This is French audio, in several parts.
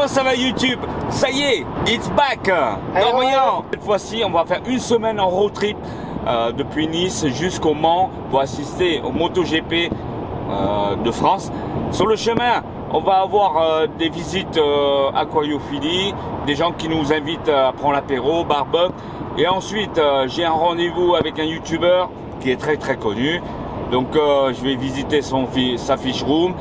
Comment ça va YouTube? Ça y est, it's back. Dorian. Cette fois-ci, on va faire une semaine en road trip depuis Nice jusqu'au Mans pour assister au MotoGP de France. Sur le chemin, on va avoir des visites aquariophilie, des gens qui nous invitent à prendre l'apéro, barbecue. Et ensuite, j'ai un rendez-vous avec un YouTuber qui est très connu. Donc, je vais visiter sa fish room.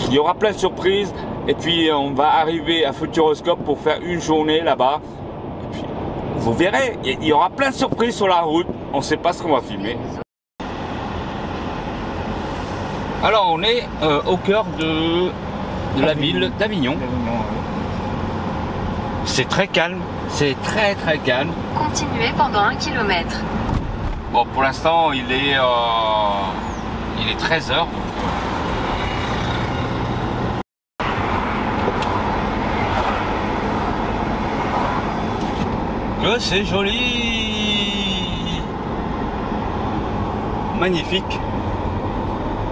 Il y aura plein de surprises. Et puis, on va arriver à Futuroscope pour faire une journée là-bas. Et puis, vous verrez, il y aura plein de surprises sur la route. On ne sait pas ce qu'on va filmer. Alors, on est au cœur de la ville d'Avignon. C'est très calme. C'est très calme. Continuez pendant 1 km. Bon, pour l'instant, il est 13 h. C'est joli. Magnifique.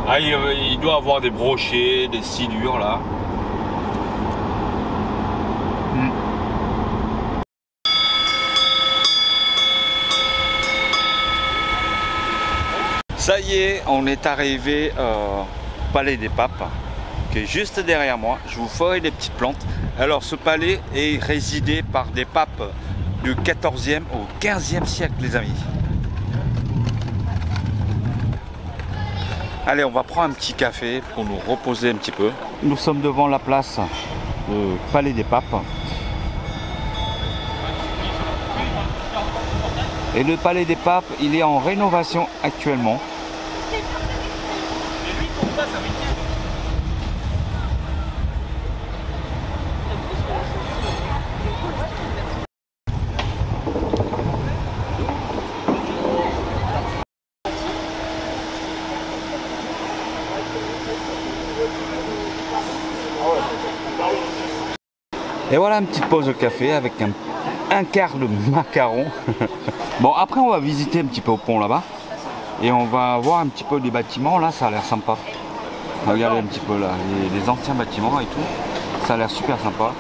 Ah, il doit avoir des brochets, des silures là. Ça y est, on est arrivé au Palais des Papes, qui est juste derrière moi. Je vous ferai des petites plantes. Alors, ce palais est résidé par des papes du 14e au 15e siècle, les amis. Allez, on va prendre un petit café pour nous reposer un petit peu. Nous sommes devant la place du Palais des Papes. Et le Palais des Papes, il est en rénovation actuellement. Et voilà une petite pause de café avec un quart de macaron. Bon, après on va visiter un petit peu au pont là-bas. Et on va voir un petit peu des bâtiments. Là, ça a l'air sympa. Regardez un petit peu là, les anciens bâtiments et tout. Ça a l'air super sympa.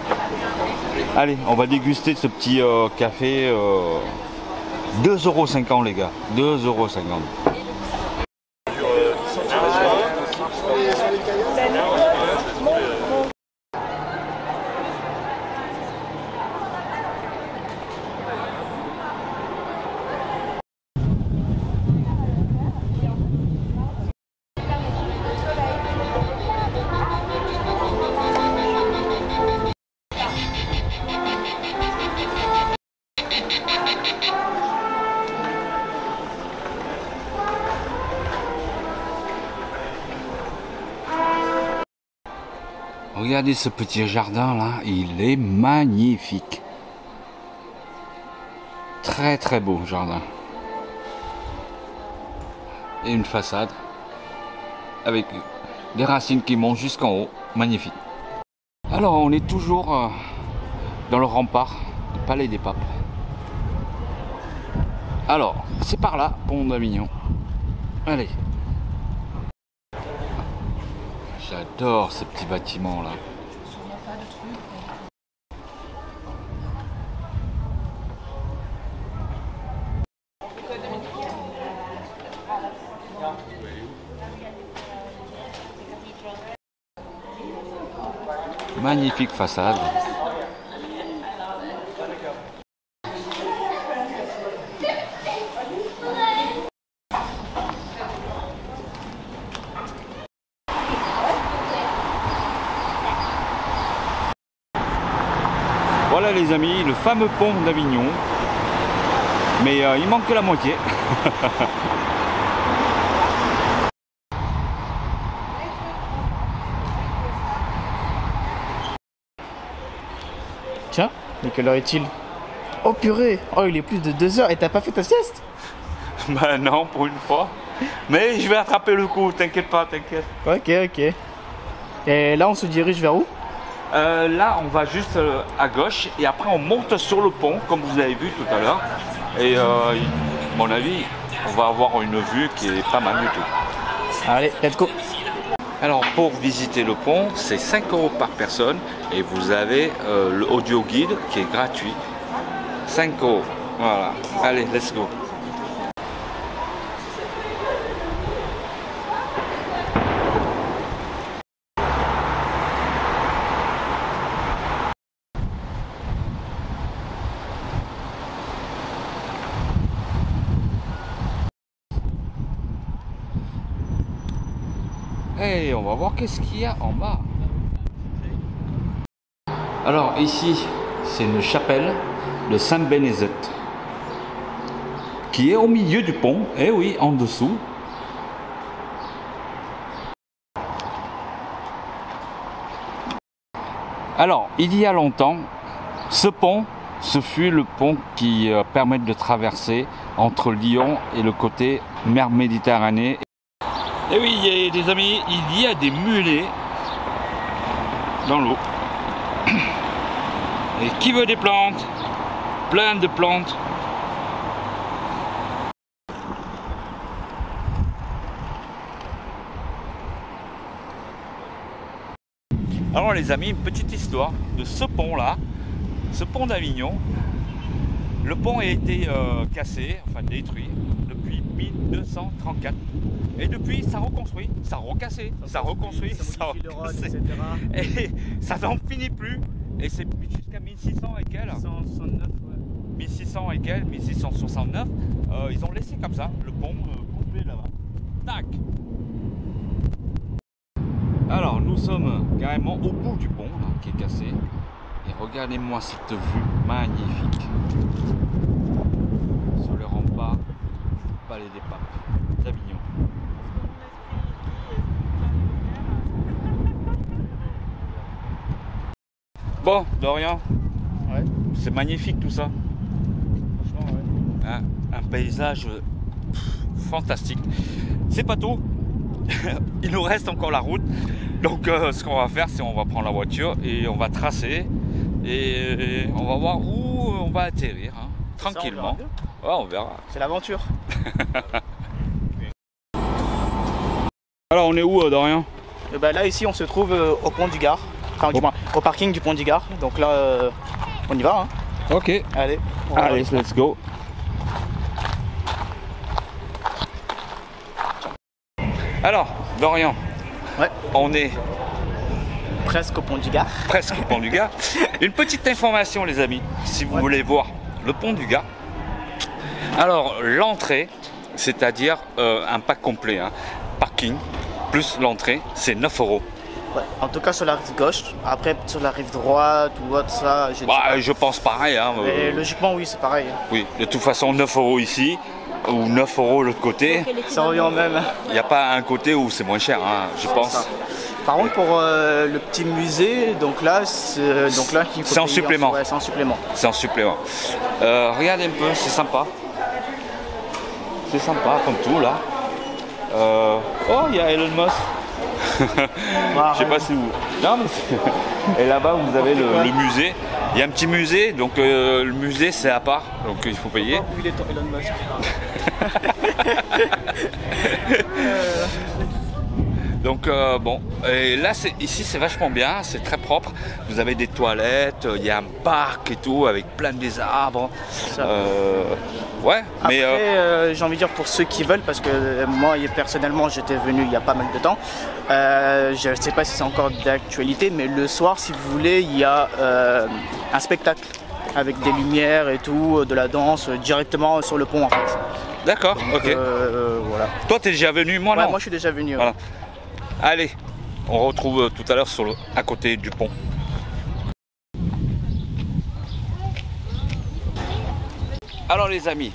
Allez, on va déguster ce petit café. 2,50 € les gars. 2,50 €. Regardez ce petit jardin là, il est magnifique. Très beau jardin. Et une façade avec des racines qui montent jusqu'en haut. Magnifique. Alors on est toujours dans le rempart du Palais des Papes. Alors c'est par là, pont d'Avignon. Allez. J'adore ces petits bâtiments là. Magnifique façade. Voilà les amis, le fameux pont d'Avignon. Mais il manque que la moitié. Tiens, mais quelle heure est-il? Oh purée! Oh, il est plus de 2 h et t'as pas fait ta sieste? Bah non, pour une fois. Mais je vais attraper le coup, t'inquiète pas, t'inquiète. Ok. Et là, on se dirige vers où? Là, on va juste à gauche et après on monte sur le pont, comme vous avez vu tout à l'heure. Et à mon avis, on va avoir une vue qui est pas mal du tout. Allez, let's go! Alors pour visiter le pont, c'est 5 € par personne et vous avez le audio guide qui est gratuit. 5 €. Voilà. Allez, let's go. Et on va voir qu'est-ce qu'il y a en bas. Alors ici, c'est une chapelle de Sainte-Bénézette qui est au milieu du pont. Eh oui, en dessous. Alors, il y a longtemps, ce pont, ce fut le pont qui permet de traverser entre Lyon et le côté mer Méditerranée. Et oui, les amis, il y a des mulets dans l'eau. Et qui veut des plantes? Plein de plantes. Alors les amis, une petite histoire de ce pont-là, ce pont d'Avignon. Le pont a été cassé, enfin détruit, depuis 1234. Et depuis, ça reconstruit, ça recassé, ça reconstruit, ça recassé. Et ça n'en finit plus. Et c'est jusqu'à 1600 et quelques. 1669, ouais. 1600 et quelques, 1669. Ils ont laissé comme ça, le pont complet là-bas. Tac. Alors, nous sommes carrément au bout du pont, là, qui est cassé. Et regardez-moi cette vue magnifique. Sur le rempart, Palais des Papes d'Avignon. Bon, Dorian, ouais. C'est magnifique tout ça. Franchement, ouais. Hein, un paysage fantastique. C'est pas tout. Il nous reste encore la route. Donc ce qu'on va faire, c'est on va prendre la voiture et on va tracer. Et on va voir où on va atterrir. Hein, tranquillement. Ça, on verra. C'est l'aventure. Alors on est où, Dorian? Et ben là, ici, on se trouve au pont du Gard. Enfin, du moins, au parking du pont du Gard. Donc là, on y va. Hein. Ok. Allez. Allez, let's go. Alors, Dorian, ouais. On est presque au pont du Gard. Presque au pont du Gard. Une petite information, les amis, si vous voulez voir le pont du Gard. Alors, l'entrée, c'est-à-dire un pack complet, hein, parking plus l'entrée, c'est 9 €. Ouais, en tout cas sur la rive gauche. Après sur la rive droite ou autre, ça je pense pareil. Hein, mais logiquement oui, c'est pareil. Oui, de toute façon 9 € ici ou 9 € l'autre côté. Ça revient même. Il n'y a pas un côté où c'est moins cher, hein, je pense. Par contre pour le petit musée, donc là il faut en supplément. Ouais, c'est en supplément. C'est en supplément. Regardez un peu, c'est sympa. C'est sympa comme tout là. Oh, il y a Elon Musk. Je sais pas si vous. Non, mais et là-bas vous avez le musée. Il y a un petit musée, donc le musée c'est à part, donc il faut payer. Oh, il est temps, Elon Musk. Donc bon, et là ici c'est vachement bien, c'est très propre. Vous avez des toilettes, il y a un parc et tout avec plein des arbres. Ouais. Après, mais j'ai envie de dire pour ceux qui veulent, parce que moi personnellement j'étais venu il y a pas mal de temps. Je ne sais pas si c'est encore d'actualité, mais le soir, si vous voulez, il y a un spectacle avec des lumières et tout, de la danse directement sur le pont en fait. D'accord, ok. Voilà. Toi, t'es déjà venu, moi non. Moi, je suis déjà venu. Voilà. Allez, on retrouve tout à l'heure à côté du pont. Alors les amis,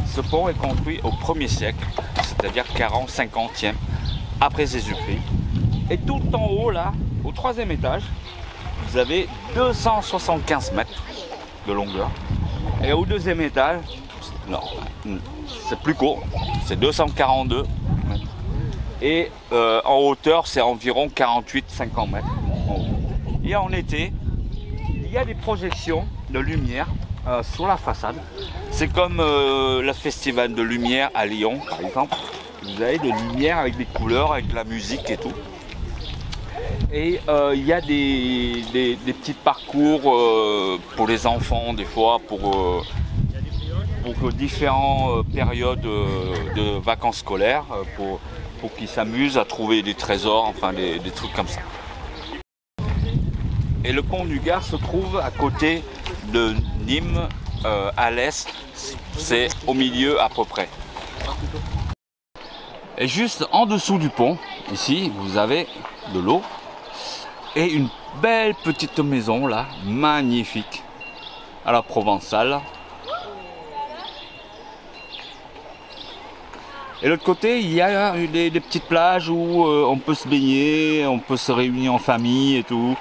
ce pont est construit au 1er siècle, c'est-à-dire 40-50e après Jésus-Christ. Et tout en haut là, au 3e étage, vous avez 275 mètres de longueur. Et au 2e étage, non, c'est plus court, c'est 242 mètres. Et en hauteur, c'est environ 48-50 mètres. Et en été, il y a des projections de lumière sur la façade. C'est comme le festival de lumière à Lyon, par exemple. Vous avez des lumières avec des couleurs, avec de la musique et tout. Et il y a des petits parcours pour les enfants, des fois, pour différentes périodes de vacances scolaires, pour qu'ils s'amusent à trouver des trésors, enfin des trucs comme ça. Et le pont du Gard se trouve à côté de Nîmes, à l'est, c'est au milieu à peu près. Et juste en dessous du pont, ici, vous avez de l'eau et une belle petite maison là, magnifique, à la provençale. Et de l'autre côté, il y a des petites plages où on peut se baigner, on peut se réunir en famille et tout.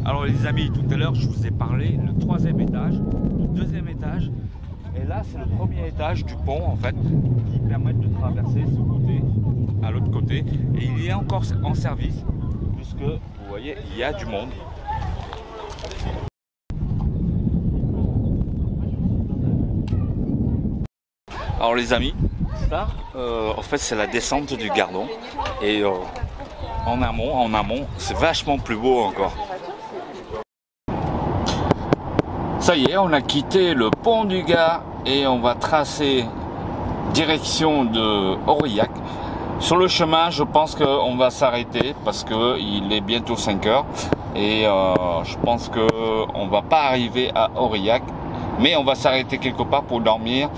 Alors les amis, tout à l'heure je vous ai parlé le 3e étage, le 2e étage, et là c'est le 1er étage du pont en fait, qui permet de traverser ce côté à l'autre côté, et il est encore en service, puisque vous voyez, il y a du monde. Alors les amis, ça en fait c'est la descente du Gardon, et en amont, c'est vachement plus beau encore. Ça y est, on a quitté le pont du Gard et on va tracer direction de Aurillac. Sur le chemin, je pense qu'on va s'arrêter parce qu'il est bientôt 5 heures et je pense qu'on ne va pas arriver à Aurillac, mais on va s'arrêter quelque part pour dormir,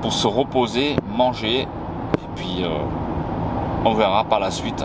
pour se reposer, manger et puis on verra par la suite.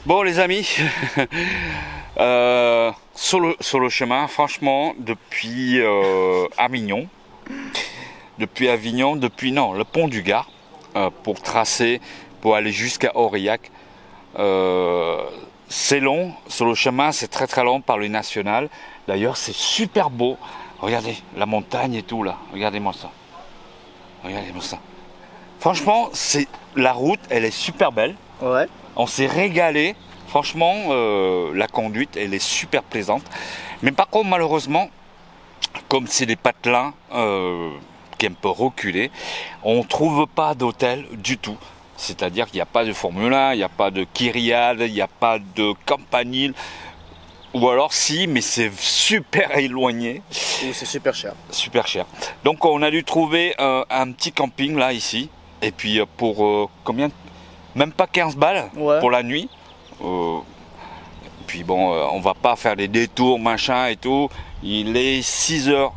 Bon les amis, sur le chemin, franchement, depuis Avignon, le pont du Gard, pour tracer, pour aller jusqu'à Aurillac, c'est long, sur le chemin c'est très long par le national. D'ailleurs c'est super beau, regardez la montagne et tout là, regardez-moi ça, franchement la route elle est super belle. Ouais. On s'est régalé, franchement, la conduite, elle est super plaisante. Mais par contre, malheureusement, comme c'est des patelins qui est un peu reculés, on ne trouve pas d'hôtel du tout. C'est-à-dire qu'il n'y a pas de Formule 1, il n'y a pas de Kyriade, il n'y a pas de Campanile. Ou alors si, mais c'est super éloigné. Et c'est super cher. Super cher. Donc on a dû trouver un petit camping là, ici. Et puis pour combien ? Même pas 15 balles pour la nuit. Puis bon, on va pas faire des détours, machin et tout. Il est 6h10,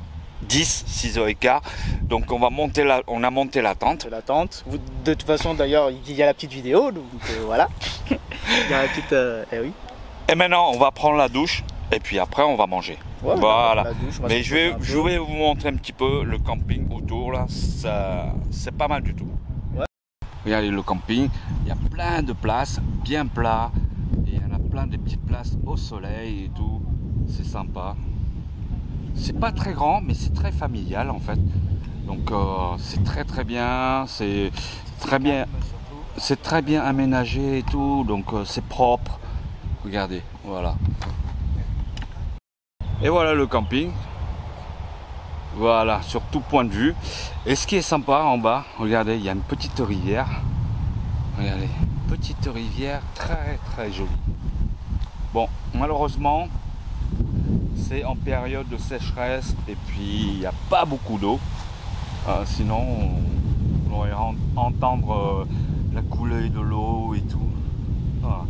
6h15. Donc on a monté la tente. La tente. De toute façon, d'ailleurs, il y a la petite vidéo. Donc voilà. Il y a la petite. Eh oui. Et maintenant, on va prendre la douche. Et puis après, on va manger. Ouais, voilà. Douche, mais je vais vous montrer un petit peu le camping autour. Là, c'est pas mal du tout. Regardez le camping, il y a plein de places, bien plat, et il y en a plein de petites places au soleil et tout, c'est sympa. C'est pas très grand, mais c'est très familial en fait. Donc c'est très bien, c'est très bien aménagé et tout, donc c'est propre. Regardez, voilà. Et voilà le camping. Voilà, sur tout point de vue. Et ce qui est sympa en bas, regardez, il y a une petite rivière. Regardez, petite rivière très jolie. Bon, malheureusement, c'est en période de sécheresse et puis il n'y a pas beaucoup d'eau. Sinon, on pourrait entendre la coulée de l'eau et tout. Voilà.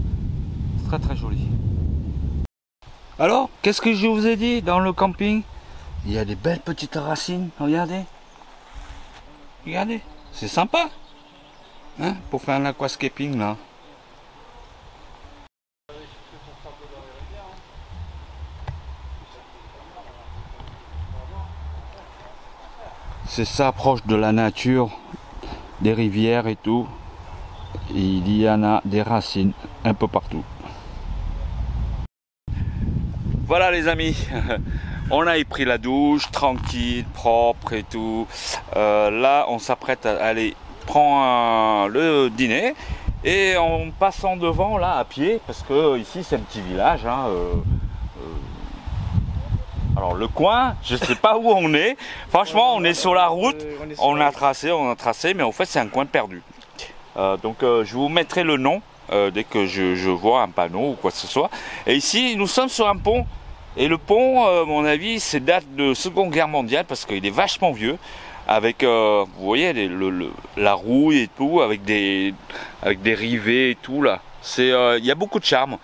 C'est très joli. Alors, qu'est-ce que je vous ai dit dans le camping ? Il y a des belles petites racines, regardez. Regardez, c'est sympa. Hein, pour faire un aquascaping là. C'est ça, proche de la nature, des rivières et tout. Il y en a des racines un peu partout. Voilà les amis, on a pris la douche, tranquille, propre et tout. Là, on s'apprête à aller prendre le dîner. Et en passant devant, là, à pied, parce que ici, c'est un petit village. Hein, alors, le coin, je sais pas où on est. Franchement, on est sur la route. On a tracé, mais en fait, c'est un coin perdu. Donc, je vous mettrai le nom. Dès que je vois un panneau ou quoi que ce soit. Et ici, nous sommes sur un pont. Et le pont, à mon avis, c'est date de Seconde Guerre mondiale parce qu'il est vachement vieux. Avec, vous voyez, la rouille et tout, avec des rivets et tout là. Il y a beaucoup de charme.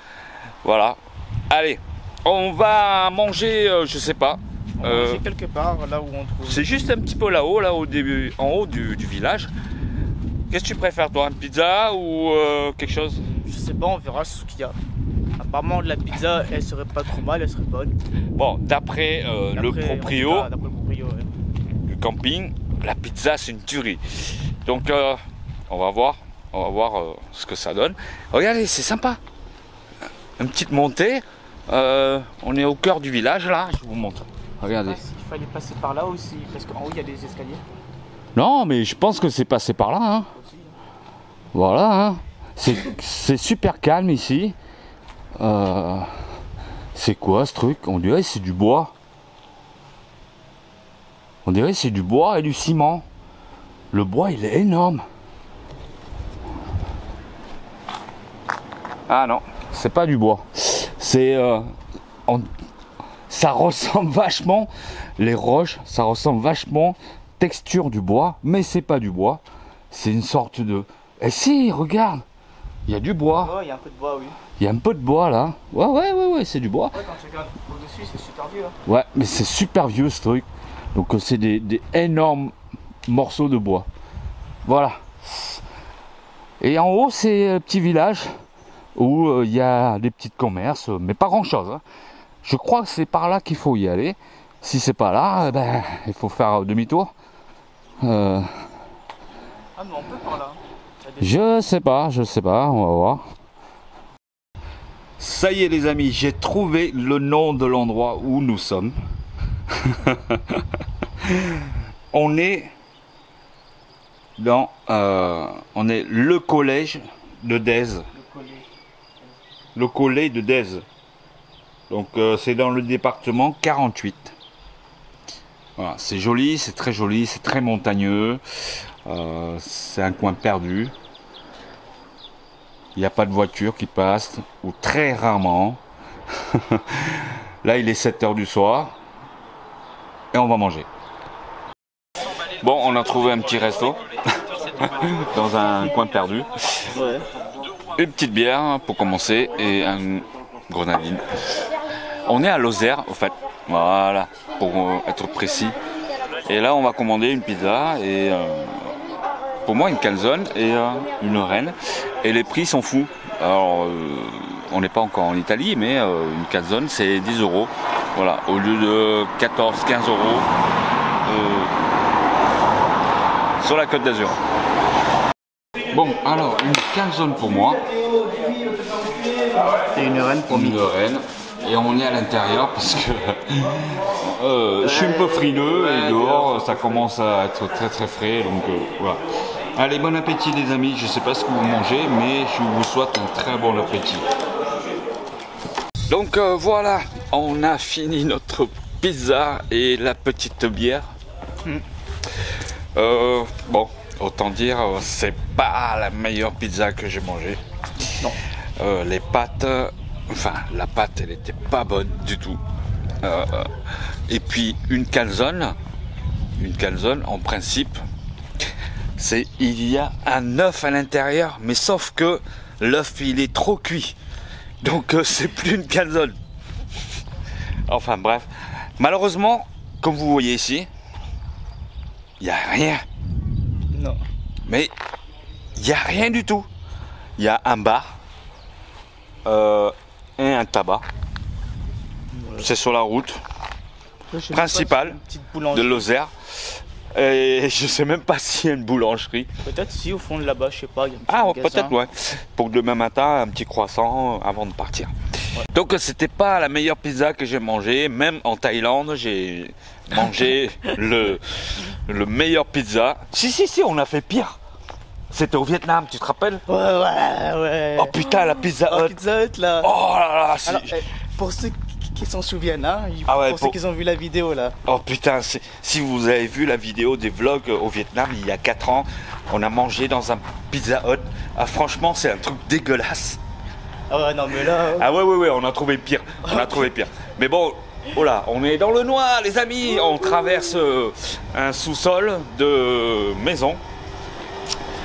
Voilà. Allez, on va manger, je sais pas. Manger quelque part, là où on trouve. C'est juste un petit peu là-haut, là au début, en haut du village. Qu'est-ce que tu préfères toi, une pizza ou quelque chose? Je sais pas, on verra ce qu'il y a. Apparemment la pizza elle serait pas trop mal, elle serait bonne. Bon, d'après le proprio ouais. du camping, la pizza c'est une tuerie. Donc on va voir ce que ça donne. Regardez, c'est sympa. Une petite montée. On est au cœur du village là, je vous montre. Regardez. Il fallait passer par là aussi, parce qu'en haut il y a des escaliers. Non, mais je pense que c'est passé par là. Hein. Voilà. Hein. C'est super calme ici. C'est quoi ce truc? On dirait que c'est du bois. On dirait que c'est du bois et du ciment. Le bois il est énorme. Ah non, c'est pas du bois. C'est ça ressemble vachement, les roches, ça ressemble vachement texture du bois, mais c'est pas du bois. C'est une sorte de... Eh si, regarde, il y a du bois. Ouais, il y a un peu de bois, oui. Il y a un peu de bois là. Ouais, c'est du bois. Ouais, quand tu regardes au-dessus, c'est super vieux. Hein. Ouais, mais c'est super vieux ce truc. Donc c'est des énormes morceaux de bois. Voilà. Et en haut, c'est un petit village où il y a des petits commerces, mais pas grand chose. Hein. Je crois que c'est par là qu'il faut y aller. Si c'est pas là, ben, il faut faire demi-tour. Ah, mais on peut par là. Je sais pas, on va voir. Ça y est les amis, j'ai trouvé le nom de l'endroit où nous sommes. On est dans on est le collège de Dèze. Le collège de Dèze. Donc c'est dans le département 48. Voilà, c'est joli, c'est très joli, c'est très montagneux. C'est un coin perdu. Il n'y a pas de voiture qui passe, ou très rarement. Là, il est 7 h du soir. Et on va manger. Bon, on a trouvé un petit resto. Dans un coin perdu. Ouais. Une petite bière pour commencer. Et un grenadine. On est à Lozère, au fait. Voilà, pour être précis. Et là, on va commander une pizza et... pour moi, une calzone et une reine. Et les prix sont fous. Alors, on n'est pas encore en Italie, mais une calzone, c'est 10 €. Voilà, au lieu de 14-15 € sur la Côte d'Azur. Bon, alors, une calzone pour moi. Et une reine pour une reine. Et on est à l'intérieur parce que je suis un peu frileux et dehors ça commence à être très très frais, donc voilà. Allez, bon appétit les amis, je sais pas ce que vous mangez mais je vous souhaite un très bon appétit. Donc voilà, on a fini notre pizza et la petite bière. Bon, autant dire c'est pas la meilleure pizza que j'ai mangée. Non. Les pâtes, enfin la pâte elle était pas bonne du tout. Et puis une calzone en principe, c'est il y a un œuf à l'intérieur, mais sauf que l'œuf il est trop cuit, donc c'est plus une calzone. Enfin bref, malheureusement, comme vous voyez ici, il n'y a rien. Non. Mais il n'y a rien du tout. Il y a un bar et un tabac. C'est sur la route principale de Lozère. Et je sais même pas s'il y a une boulangerie. Peut-être si au fond de là-bas, je sais pas. Il y a un petit Ah, magasin. peut-être, ouais. Pour demain matin, un petit croissant avant de partir. Ouais. Donc, c'était pas la meilleure pizza que j'ai mangée. Même en Thaïlande, j'ai mangé le meilleur pizza. Si, on a fait pire. C'était au Vietnam, tu te rappelles? Ouais. Oh putain, la Pizza Oh, Hut. Pizza Hut, là. Oh là là, Alors, pour ceux qui s'en souviennent, hein, Ah ouais, pour ceux qui ont vu la vidéo là. Oh putain, si vous avez vu la vidéo des vlogs au Vietnam il y a 4 ans, on a mangé dans un Pizza Hut. Ah, franchement, c'est un truc dégueulasse. Ah ouais, non mais là. Ah ouais, on a trouvé pire. On a trouvé pire. Mais bon, oh là, on est dans le noir, les amis. On traverse un sous-sol de maison.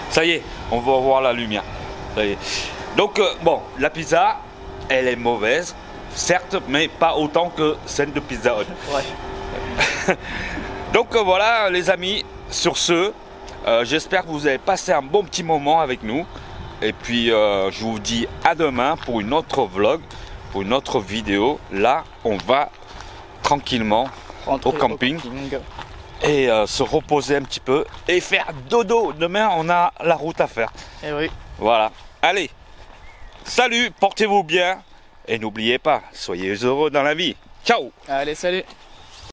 Ça y est, on va voir la lumière. Ça y est. Donc, bon, la pizza, elle est mauvaise. Certes, mais pas autant que celle de Pizza Hut. Ouais. Donc voilà les amis, sur ce, j'espère que vous avez passé un bon petit moment avec nous. Et puis je vous dis à demain pour une autre vlog, pour une autre vidéo. Là, on va tranquillement Rentrer au camping et se reposer un petit peu et faire dodo. Demain, on a la route à faire. Eh oui. Voilà, allez, salut, portez-vous bien. Et n'oubliez pas, soyez heureux dans la vie. Ciao! Allez, salut.